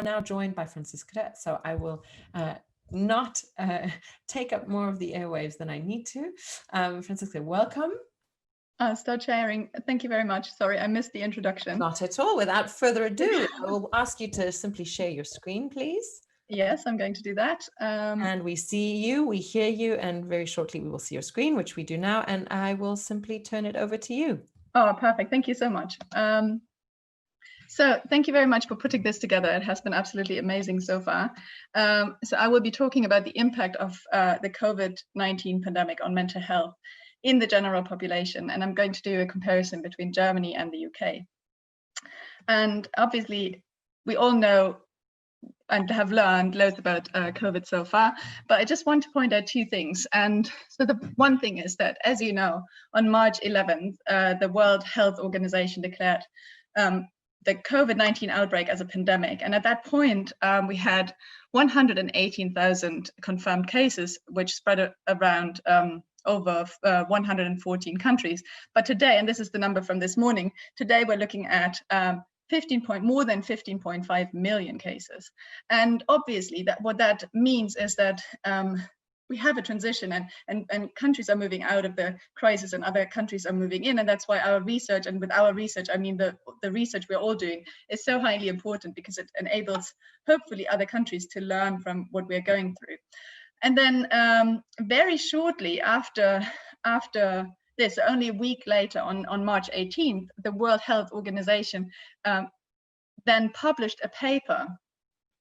now joined by Franziska, so I will not take up more of the airwaves than I need to. Franziska, welcome. Start sharing. Thank you very much. Sorry, I missed the introduction. Not at all. Without further ado, I will ask you to simply share your screen, please. Yes, I'm going to do that. And we see you, we hear you, and very shortly we will see your screen, which we do now, and I will simply turn it over to you. Oh, perfect. Thank you so much. So thank you very much for putting this together. It has been absolutely amazing so far. So I will be talking about the impact of the COVID-19 pandemic on mental health in the general population, and I'm going to do a comparison between Germany and the UK. And obviously, we all know and have learned loads about COVID so far, but I just want to point out two things. And so the one thing is that, as you know, on March 11th, the World Health Organization declared the COVID-19 outbreak as a pandemic. And at that point, we had 118,000 confirmed cases, which spread around over 114 countries. But today, and this is the number from this morning, today we're looking at more than 15.5 million cases. And obviously what that means is that we have a transition and countries are moving out of the crisis and other countries are moving in. And that's why our research, and with our research, I mean the research we're all doing, is so highly important, because it enables hopefully other countries to learn from what we're going through. And then very shortly after this, only a week later, on March 18th, the World Health Organization then published a paper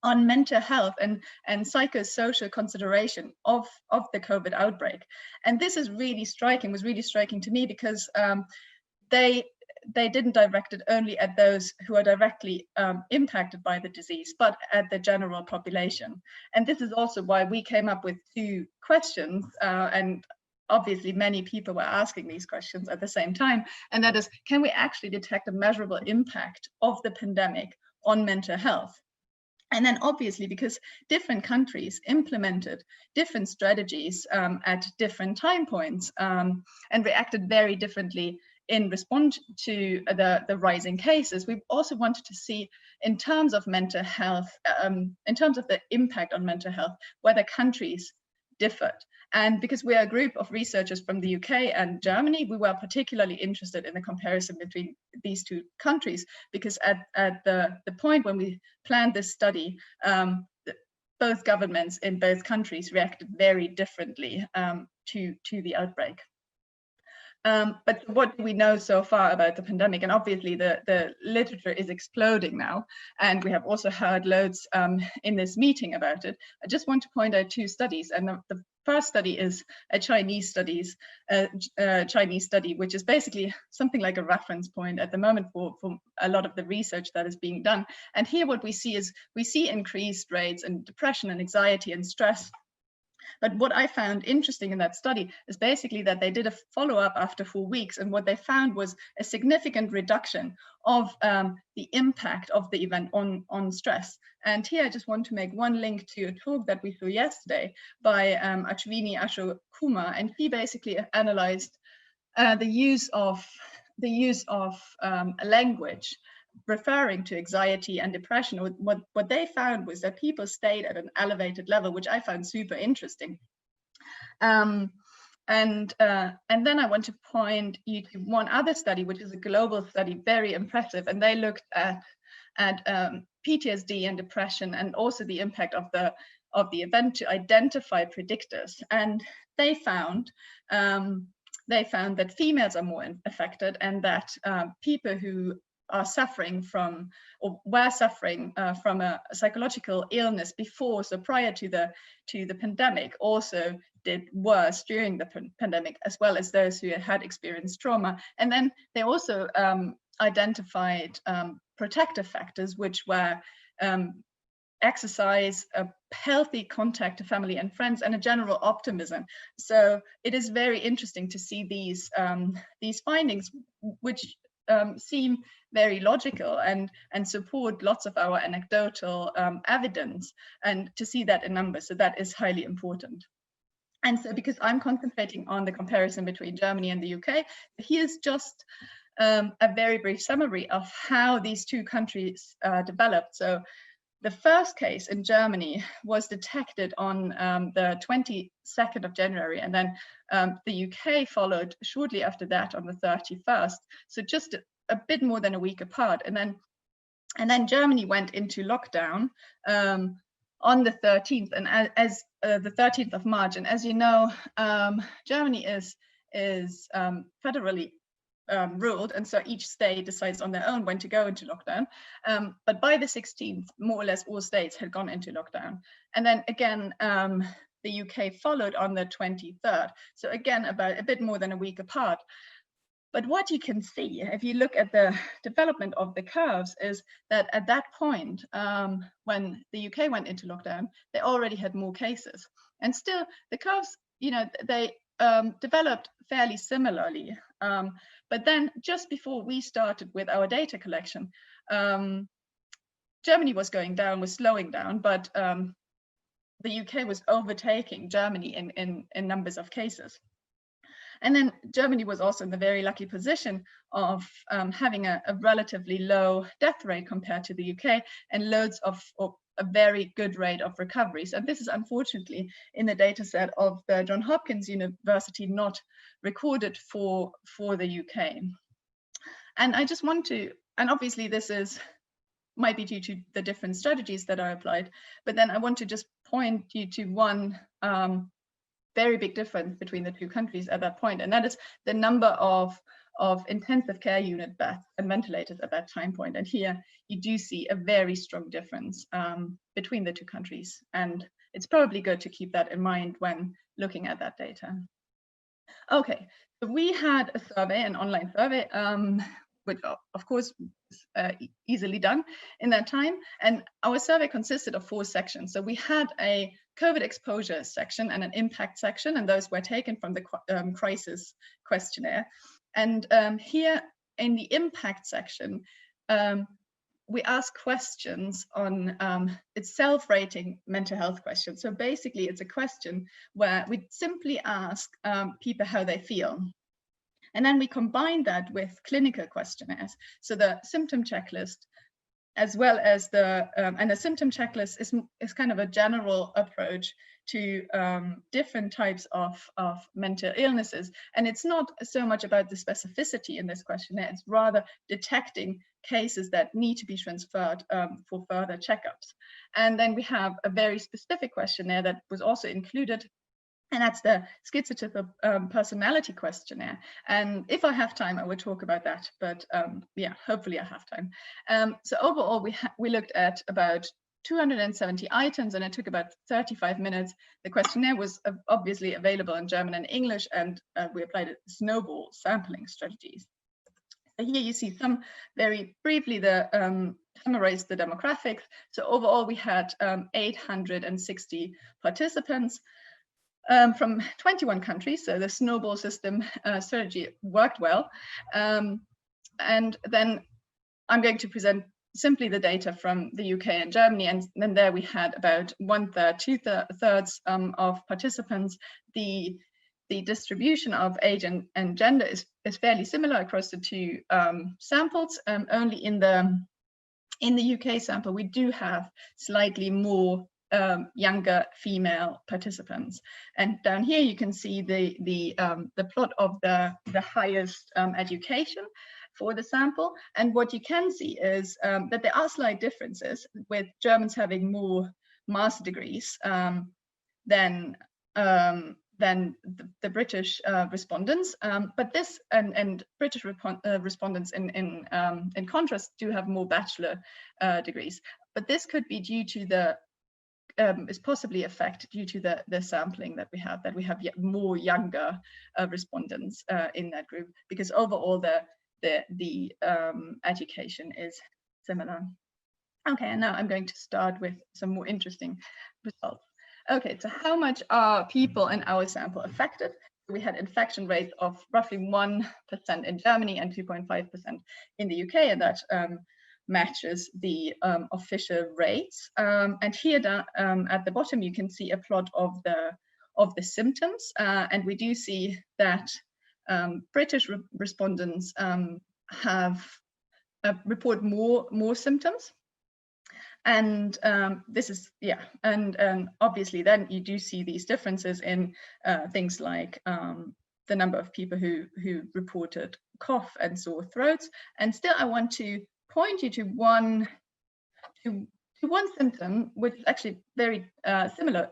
on mental health and psychosocial consideration of the COVID outbreak. And this is really striking, was really striking to me, because they didn't direct it only at those who are directly impacted by the disease, but at the general population. And this is also why we came up with two questions, and obviously many people were asking these questions at the same time, and that is, can we actually detect a measurable impact of the pandemic on mental health? And then obviously, because different countries implemented different strategies at different time points and reacted very differently in response to the rising cases, we also wanted to see, in terms of mental health, in terms of the impact on mental health, whether countries differed. And because we are a group of researchers from the UK and Germany, we were particularly interested in the comparison between these two countries, because at the point when we planned this study, both governments in both countries reacted very differently to the outbreak. But what do we know so far about the pandemic? And obviously the literature is exploding now, and we have also heard loads in this meeting about it. I just want to point out two studies, and the first study is a Chinese study, which is basically something like a reference point at the moment for a lot of the research that is being done. And here what we see is, we see increased rates in depression and anxiety and stress. But what I found interesting in that study is basically that they did a follow-up after 4 weeks, and what they found was a significant reduction of the impact of the event on stress. And here I just want to make one link to a talk that we saw yesterday by Ashwini Ashok-Kumar, and he basically analyzed the use of language referring to anxiety and depression. What they found was that people stayed at an elevated level, which I found super interesting. And then I want to point you to one other study, which is a global study, very impressive, and they looked at PTSD and depression, and also the impact of the event, to identify predictors. And they found that females are more affected, and that people who are suffering from, or were suffering from, a psychological illness before, so prior to the pandemic, also did worse during the pandemic, as well as those who had experienced trauma. And then they also identified protective factors, which were exercise, a healthy contact to family and friends, and a general optimism. So it is very interesting to see these findings, which seem very logical and support lots of our anecdotal evidence, and to see that in numbers. So that is highly important. And so, because I'm concentrating on the comparison between Germany and the UK, here's just a very brief summary of how these two countries developed. So the first case in Germany was detected on the 22nd of January, and then the UK followed shortly after that on the 31st. So just a bit more than a week apart. And then Germany went into lockdown on the 13th, and as the 13th of March. And as you know, Germany is federally ruled, and so each state decides on their own when to go into lockdown. But by the 16th, more or less all states had gone into lockdown. And then again, the UK followed on the 23rd. So again, about a bit more than a week apart. But what you can see, if you look at the development of the curves, is that at that point, when the UK went into lockdown, they already had more cases. And still, the curves, they developed fairly similarly. But then just before we started with our data collection, Germany was going down, was slowing down, but the UK was overtaking Germany in numbers of cases. And then Germany was also in the very lucky position of having a relatively low death rate compared to the UK, and loads of a very good rate of recoveries. And this is unfortunately in the data set of the Johns Hopkins University not recorded for the UK. And I just want to, and obviously this might be due to the different strategies that are applied, but then I want to just point you to one very big difference between the two countries at that point, and that is the number of intensive care unit beds and ventilators at that time point. And here you do see a very strong difference between the two countries, and it's probably good to keep that in mind when looking at that data. Okay, so we had a survey, an online survey, which of course was easily done in that time. And our survey consisted of 4 sections. So we had a COVID exposure section and an impact section, and those were taken from the crisis questionnaire. And here in the impact section, we ask questions on, it's self-rating mental health questions. So basically it's a question where we simply ask people how they feel. And then we combine that with clinical questionnaires. So the symptom checklist, as well as and the symptom checklist is kind of a general approach to different types of mental illnesses. And it's not so much about the specificity in this questionnaire, it's rather detecting cases that need to be transferred for further checkups. And then we have a very specific questionnaire that was also included, and that's the schizotypal personality questionnaire. And if I have time, I will talk about that. But yeah, hopefully I have time. So overall, we looked at about 270 items, and it took about 35 minutes. The questionnaire was obviously available in German and English, and we applied snowball sampling strategies. So here you see some very briefly summarized the demographics. So overall, we had 860 participants. From 21 countries, so the snowball system strategy worked well. And then I'm going to present simply the data from the UK and Germany, and then there we had about 1/3, 2/3 of participants. The distribution of age and gender is fairly similar across the two samples. Only in the UK sample, we do have slightly more younger female participants. And down here you can see the plot of the highest education for the sample. And what you can see is that there are slight differences, with Germans having more master degrees than the British respondents. But this and British respondents in contrast do have more bachelor degrees. But this could be due to is possibly a fact due to the sampling that we have yet more younger respondents in that group, because overall the education is similar. Okay, and now I'm going to start with some more interesting results. Okay, so how much are people in our sample affected? We had infection rates of roughly 1% in Germany and 2.5% in the UK, and that matches the official rates. And here at the bottom, you can see a plot of the symptoms, and we do see that British respondents have report more symptoms, And this is, yeah, and obviously then you do see these differences in things like the number of people who reported cough and sore throats. And still I want to point you to one symptom, which is actually very similar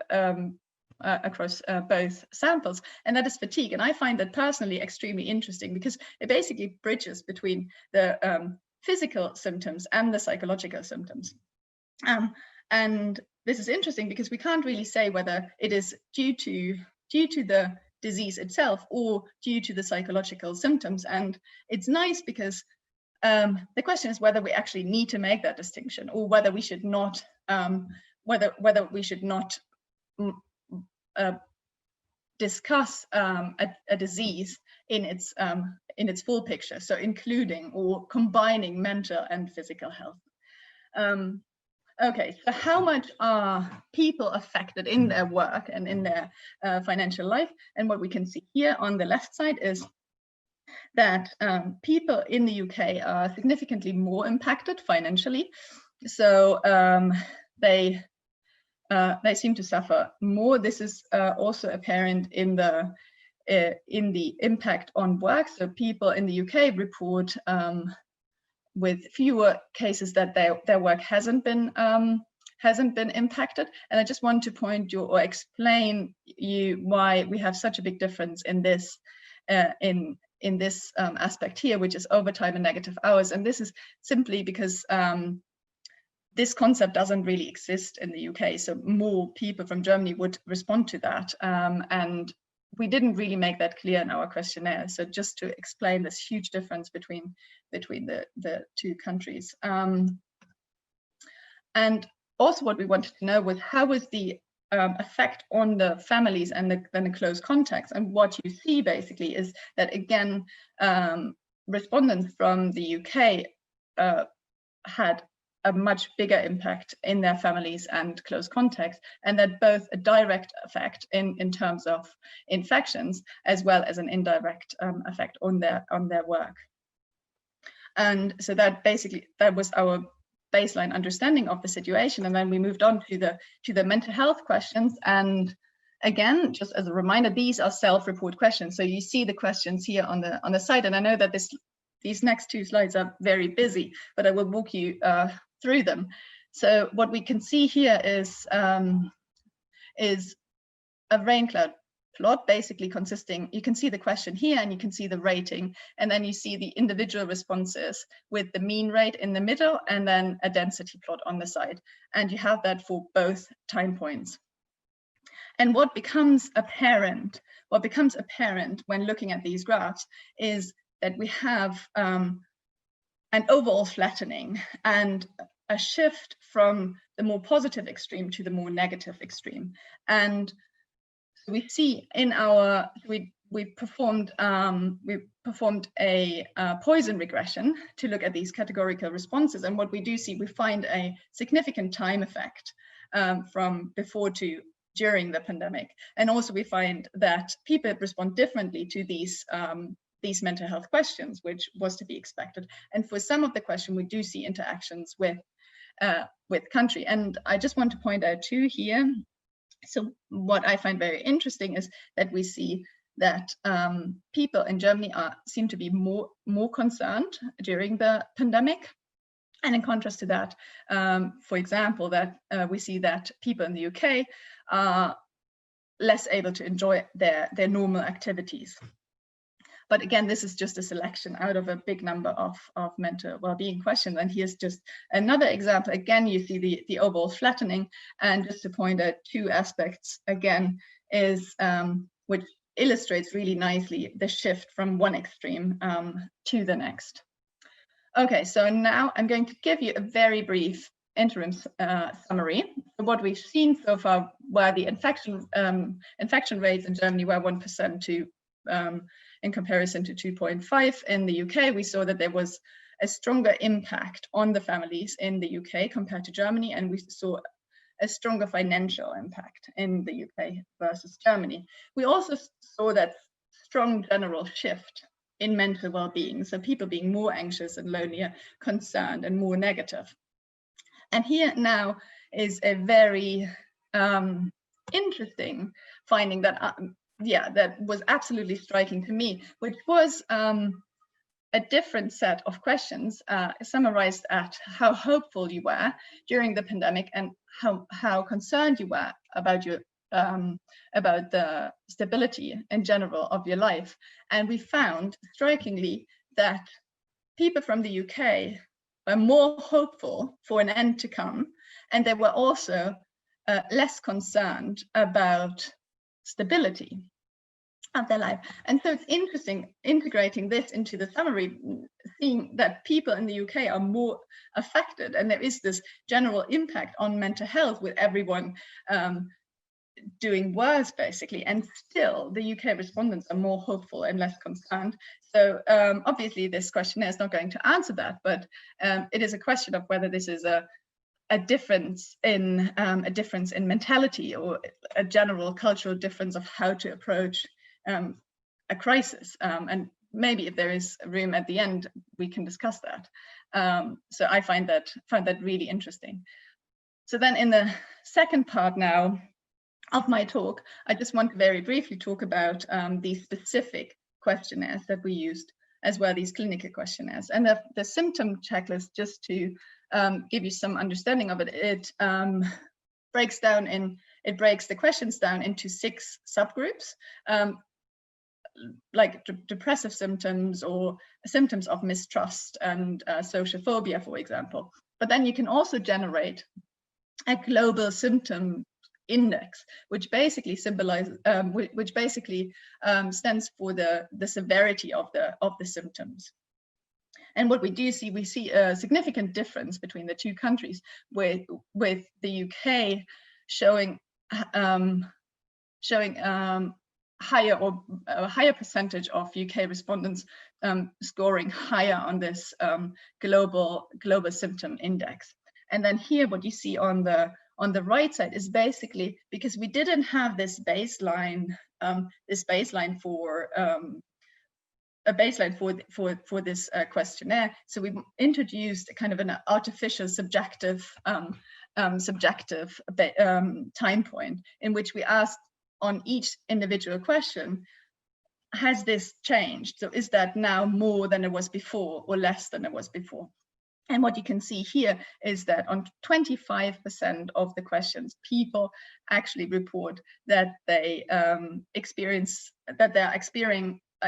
across both samples, and that is fatigue. And I find that personally extremely interesting, because it basically bridges between the physical symptoms and the psychological symptoms. And this is interesting because we can't really say whether it is due to the disease itself or due to the psychological symptoms. And it's nice because the question is whether we actually need to make that distinction, or whether we should not whether we should not discuss a disease in its full picture, so including or combining mental and physical health. Okay, so how much are people affected in their work and in their financial life? And what we can see here on the left side is that people in the UK are significantly more impacted financially. So they seem to suffer more. This is also apparent in the impact on work. So people in the UK report with fewer cases that their work hasn't been impacted. And I just want to point you or explain you why we have such a big difference in this in this aspect here, which is overtime and negative hours. And this is simply because this concept doesn't really exist in the UK. So more people from Germany would respond to that. And we didn't really make that clear in our questionnaire. So just to explain this huge difference between the two countries. And also what we wanted to know was how was the effect on the families and the close contacts. And what you see basically is that, again, respondents from the UK had a much bigger impact in their families and close contacts, and that both a direct effect in terms of infections, as well as an indirect effect on their work. And so that basically, that was our baseline understanding of the situation. And then we moved on to the mental health questions. And again, just as a reminder, these are self-report questions. So you see the questions here on the side. And I know that these next two slides are very busy, but I will walk you through them. So what we can see here is a rain cloud plot, basically consisting, you can see the question here and you can see the rating, and then you see the individual responses with the mean rate in the middle and then a density plot on the side. And you have that for both time points. And what becomes apparent when looking at these graphs is that we have an overall flattening and a shift from the more positive extreme to the more negative extreme. And we see in our, we performed a Poisson regression to look at these categorical responses. And what we do see, we find a significant time effect from before to during the pandemic. And also we find that people respond differently to these mental health questions, which was to be expected. And for some of the question, we do see interactions with country. And I just want to point out too here, so what I find very interesting is that we see that people in Germany seem to be more concerned during the pandemic. And in contrast to that, for example, that we see that people in the UK are less able to enjoy their normal activities. But again, this is just a selection out of a big number of mental well-being questions. And here's just another example. Again, you see the overall flattening. And just to point out two aspects, again, is which illustrates really nicely the shift from one extreme to the next. Okay, so now I'm going to give you a very brief interim summary. So what we've seen so far were the infection rates in Germany were 1% to in comparison to 2.5 in the UK. We saw that there was a stronger impact on the families in the UK compared to Germany, and we saw a stronger financial impact in the UK versus Germany. We also saw that strong general shift in mental well-being, so people being more anxious and lonelier, concerned and more negative. And here now is a very interesting finding that, that was absolutely striking to me, which was a different set of questions summarized at how hopeful you were during the pandemic and how concerned you were about your about the stability in general of your life. And we found strikingly that people from the UK were more hopeful for an end to come, and they were also less concerned about stability of their life. And so it's interesting integrating this into the summary, seeing that people in the UK are more affected, and there is this general impact on mental health with everyone doing worse basically, and still the UK respondents are more hopeful and less concerned. So obviously this questionnaire is not going to answer that, but it is a question of whether this is a difference in mentality, or a general cultural difference of how to approach a crisis. And maybe if there is room at the end, we can discuss that. So I found that really interesting. So then in the second part now of my talk, I just want to very briefly talk about these specific questionnaires that we used, as well, these clinical questionnaires. And the symptom checklist, just to give you some understanding of it, it breaks the questions down into 6 subgroups, like depressive symptoms or symptoms of mistrust and social phobia, for example. But then you can also generate a global symptom index, which basically symbolizes, which basically stands for the severity of the symptoms. And what we do see, we see a significant difference between the two countries, with the UK showing higher, or a higher percentage of UK respondents scoring higher on this global symptom index. And then here, what you see on the right side is basically, because we didn't have this baseline for a baseline for this questionnaire, so we introduced kind of an artificial subjective time point, in which we asked on each individual question, has this changed? So is that now more than it was before, or less than it was before? And what you can see here is that on 25% of the questions, people actually report that they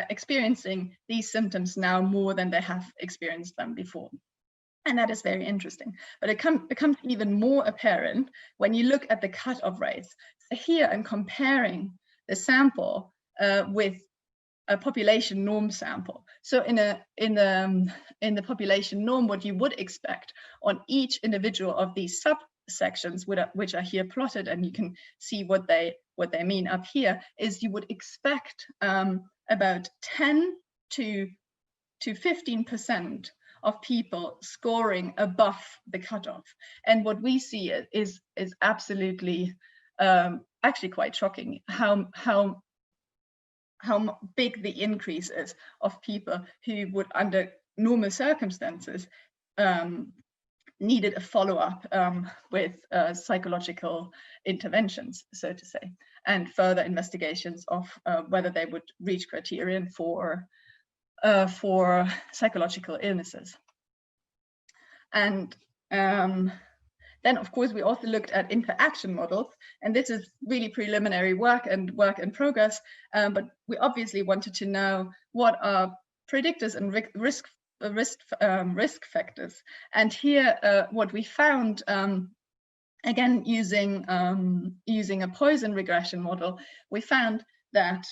experiencing these symptoms now more than they have experienced them before. And that is very interesting. But it becomes even more apparent when you look at the cutoff rates. So here I'm comparing the sample with a population norm sample. So in the population norm, what you would expect on each individual of these subsections, which are here plotted, and you can see what they mean up here, is you would expect about 10 to 15% of people scoring above the cutoff. And what we see is absolutely actually quite shocking how big the increase is of people who would, under normal circumstances, needed a follow-up with psychological interventions, so to say, and further investigations of whether they would reach criterion for psychological illnesses. And then, of course, we also looked at interaction models, and this is really preliminary work and work in progress, but we obviously wanted to know what are predictors and risk factors. And here, what we found, again using a Poisson regression model, we found that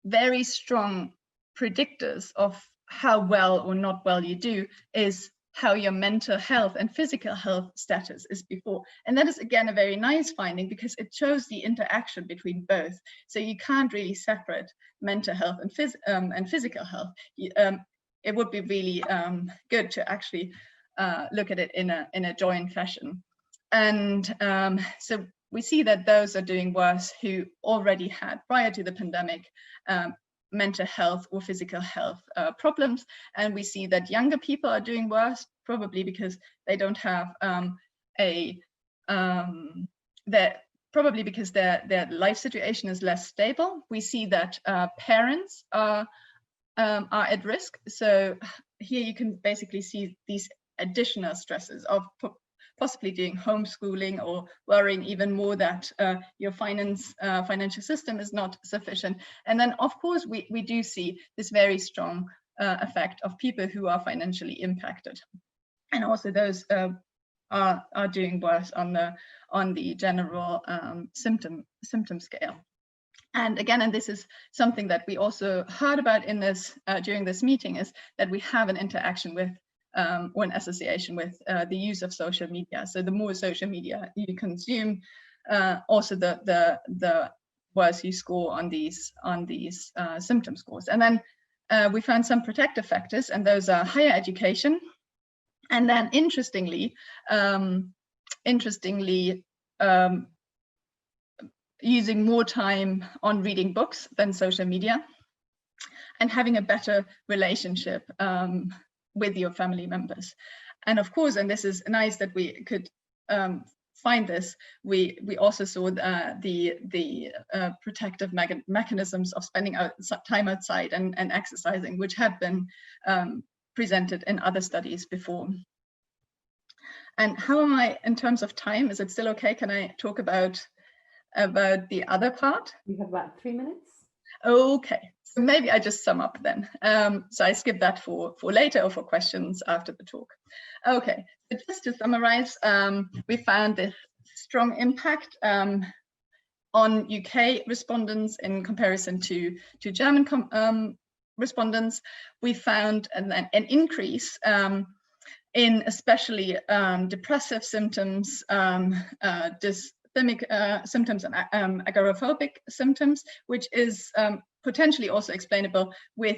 very strong predictors of how well or not well you do is how your mental health and physical health status is before. And that is, again, a very nice finding, because it shows the interaction between both. So you can't really separate mental health and physical health. It would be really good to actually look at it in a joint fashion. And so we see that those are doing worse who already had, prior to the pandemic, mental health or physical health problems. And we see that younger people are doing worse, probably because they don't have that probably because their life situation is less stable, we see that parents are at risk. So here you can basically see these additional stresses of possibly doing homeschooling or worrying even more that your financial system is not sufficient. And then, of course, we do see this very strong effect of people who are financially impacted, and also those are doing worse on the general symptom scale. And again, and this is something that we also heard about in this during this meeting, is that we have an interaction with or an association with the use of social media. So the more social media you consume, also the worse you score on these symptom scores. And then we found some protective factors, and those are higher education, and then interestingly, using more time on reading books than social media, and having a better relationship with your family members. And of course, and this is nice that we could find this, we also saw the protective mechanisms of spending time outside and exercising, which had been presented in other studies before. And how am I in terms of time? Is it still okay? Can I talk about the other part? We have about 3 minutes. Okay, so maybe I just sum up then. So I skip that for later or for questions after the talk. Okay, so just to summarize, we found this strong impact on UK respondents in comparison to German respondents. We found an increase in especially depressive symptoms, dysthymia symptoms, and agoraphobic symptoms, which is potentially also explainable with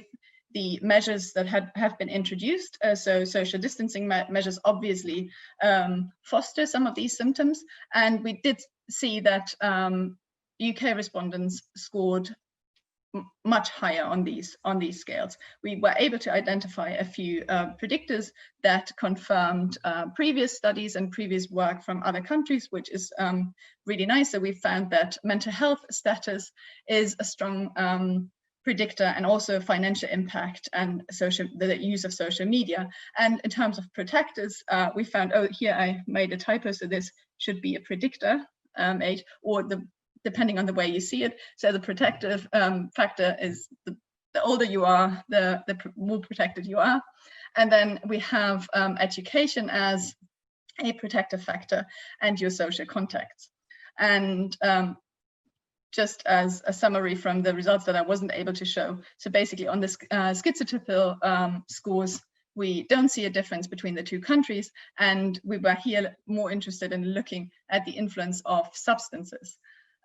the measures that have been introduced. So social distancing measures obviously foster some of these symptoms, and we did see that UK respondents scored much higher on these scales. We were able to identify a few predictors that confirmed previous studies and previous work from other countries, which is really nice. So we found that mental health status is a strong predictor, and also financial impact and the use of social media. And in terms of protectors, we found, oh, here I made a typo, so this should be a predictor age, or depending on the way you see it. So the protective factor is the older you are, the more protected you are. And then we have education as a protective factor, and your social contacts. And just as a summary from the results that I wasn't able to show, so basically on the schizotypal scores, we don't see a difference between the two countries, and we were here more interested in looking at the influence of substances.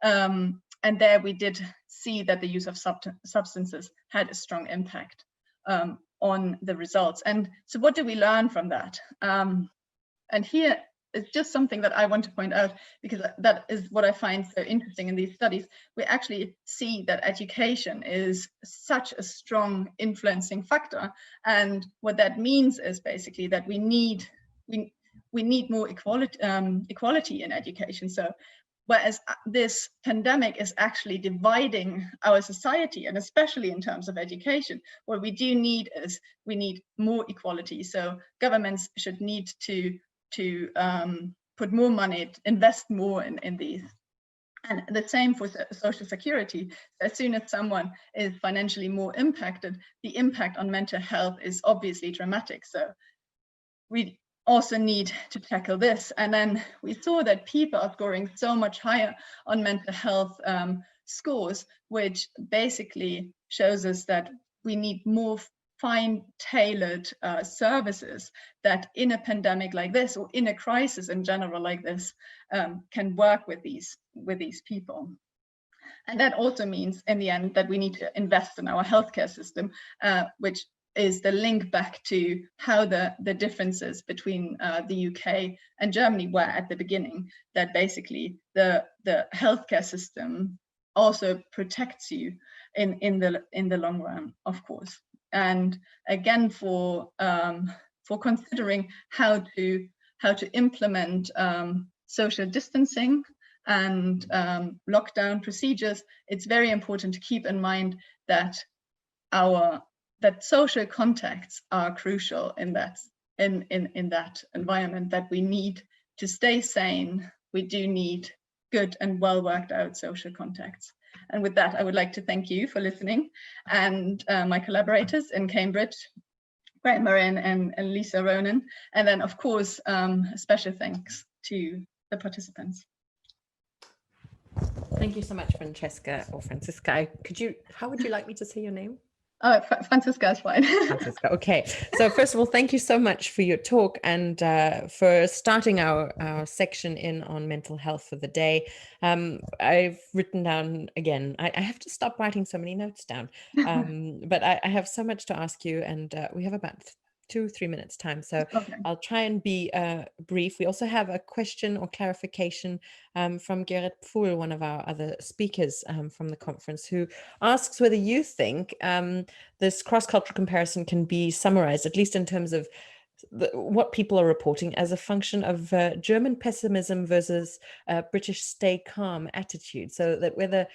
And there we did see that the use of substances had a strong impact on the results. And so what do we learn from that? And here is just something that I want to point out, because that is what I find so interesting in these studies. We actually see that education is such a strong influencing factor. And what that means is basically that we need more equality in education. So whereas this pandemic is actually dividing our society, and especially in terms of education, what we do need is we need more equality. So governments should need to put more money, invest more in these. And the same for social security. As soon as someone is financially more impacted, the impact on mental health is obviously dramatic. So we also need to tackle this. And then we saw that people are scoring so much higher on mental health scores, which basically shows us that we need more fine-tailored services that in a pandemic like this, or in a crisis in general like this, can work with these people. And that also means in the end that we need to invest in our healthcare system, which is the link back to how the differences between the UK and Germany were at the beginning, that basically the healthcare system also protects you in the long run, of course. And again, for considering how how to implement social distancing and lockdown procedures, it's very important to keep in mind that social contacts are crucial in that environment, that we need to stay sane. We do need good and well worked out social contacts. And with that, I would like to thank you for listening, and my collaborators in Cambridge, Graham Moran and Lisa Ronan, and then of course a special thanks to the participants. Thank you so much, Francesca or Franziska. How would you like me to say your name? Franziska is fine. Franziska, okay. So first of all, thank you so much for your talk and for starting our section in on mental health for the day. I've written down, again, I have to stop writing so many notes down, but I have so much to ask you, and we have about 2-3 minutes time. So okay. I'll try and be brief. We also have a question or clarification from Gerrit Pfuhl, one of our other speakers from the conference, who asks whether you think this cross-cultural comparison can be summarized, at least in terms of what people are reporting, as a function of German pessimism versus British stay calm attitude. So that whether,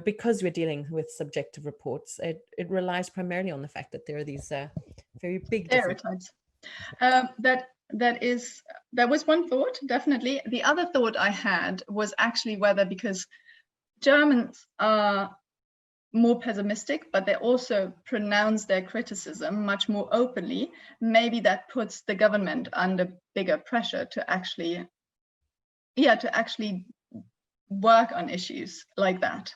because we're dealing with subjective reports, it relies primarily on the fact that there are these very big stereotypes. That was one thought, definitely. The other thought I had was actually whether, because Germans are more pessimistic, but they also pronounce their criticism much more openly, maybe that puts the government under bigger pressure to actually work on issues like that.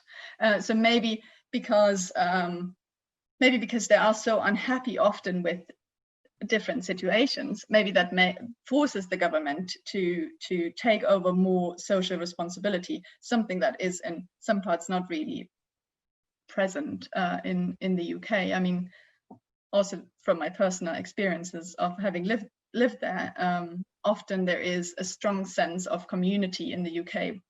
So maybe because they are so unhappy often with different situations, maybe that forces the government to take over more social responsibility, something that is in some parts not really present in the UK. I mean, also from my personal experiences of having lived there, often there is a strong sense of community in the UK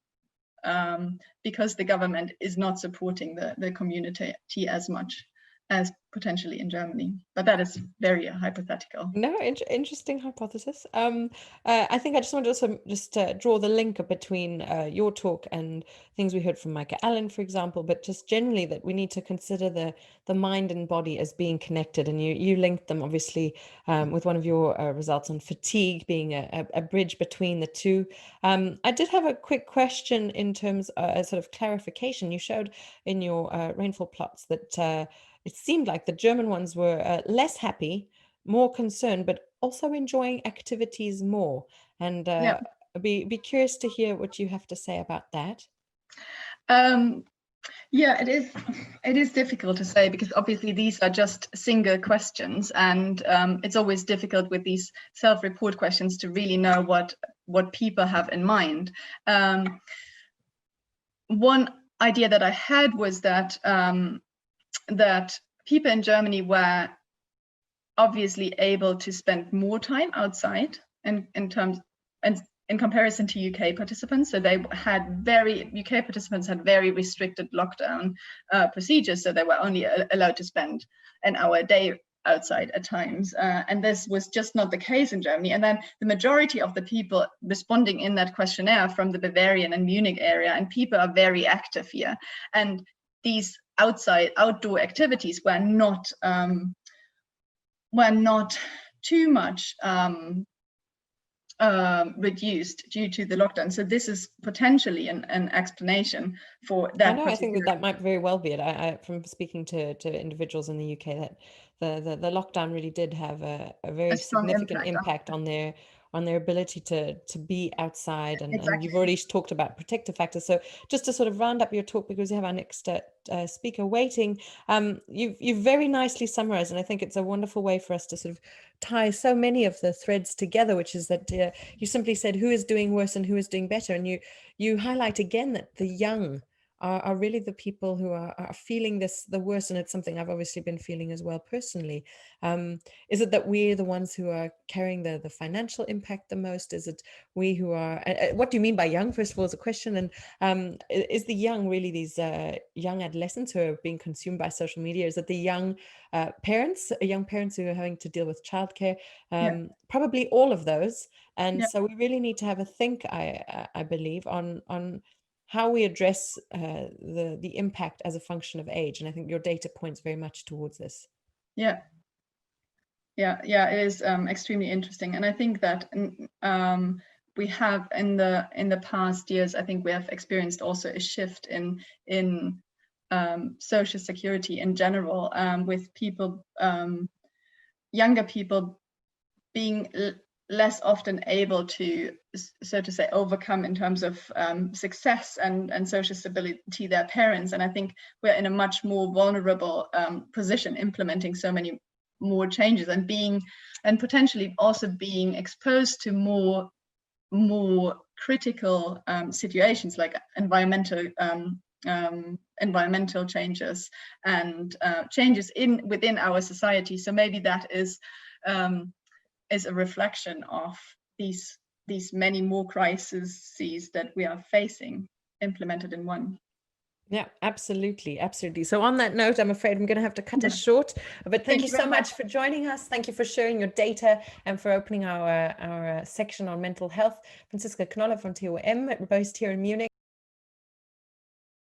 because the government is not supporting the community as much as potentially in Germany. But that is very hypothetical. No, interesting hypothesis. I think I just want to also draw the link between your talk and things we heard from Micah Allen, for example, but just generally that we need to consider the mind and body as being connected. And you linked them obviously with one of your results on fatigue being a bridge between the two. I did have a quick question in terms of sort of clarification. You showed in your rainfall plots that it seemed like the German ones were less happy, more concerned, but also enjoying activities more. And be curious to hear what you have to say about that. Yeah, it is difficult to say, because obviously these are just single questions, and it's always difficult with these self-report questions to really know what people have in mind. One idea that I had was that that people in Germany were obviously able to spend more time outside in comparison to UK participants. So UK participants had very restricted lockdown procedures. So they were only allowed to spend an hour a day outside at times. And this was just not the case in Germany. And then the majority of the people responding in that questionnaire from the Bavarian and Munich area, and people are very active here. And these outdoor activities were not too much reduced due to the lockdown. So this is potentially an explanation for that. I think that might very well be it. I from speaking to individuals in the UK, that the lockdown really did have a very significant impact on their ability to be outside, and, exactly. And you've already talked about protective factors. So just to sort of round up your talk, because we have our next speaker waiting, you've very nicely summarized, and I think it's a wonderful way for us to sort of tie so many of the threads together, which is that you simply said who is doing worse and who is doing better, and you highlight again that the young are really the people who are feeling this the worst, and it's something I've obviously been feeling as well personally. Is it that we're the ones who are carrying the financial impact the most? Is it we who are, what do you mean by young, first of all, is a question, and is the young really these young adolescents who are being consumed by social media? Is it the young young parents who are having to deal with childcare? Probably all of those. And so we really need to have a think, I believe, on how we address the impact as a function of age. And I think your data points very much towards this. Yeah, it is extremely interesting. And I think that we have in the past years, I think we have experienced also a shift in social security in general, with people, younger people being less often able to, so to say, overcome in terms of success and social stability their parents. And I think we're in a much more vulnerable position, implementing so many more changes and potentially also being exposed to more critical situations like environmental changes and changes within our society. So maybe that is a reflection of these many more crises that we are facing implemented in one. Yeah, absolutely. So on that note, I'm afraid I'm going to have to cut us short, but thank you so much for joining us. Thank you for sharing your data and for opening our section on mental health. Franziska Knolle from TOM, based here in Munich.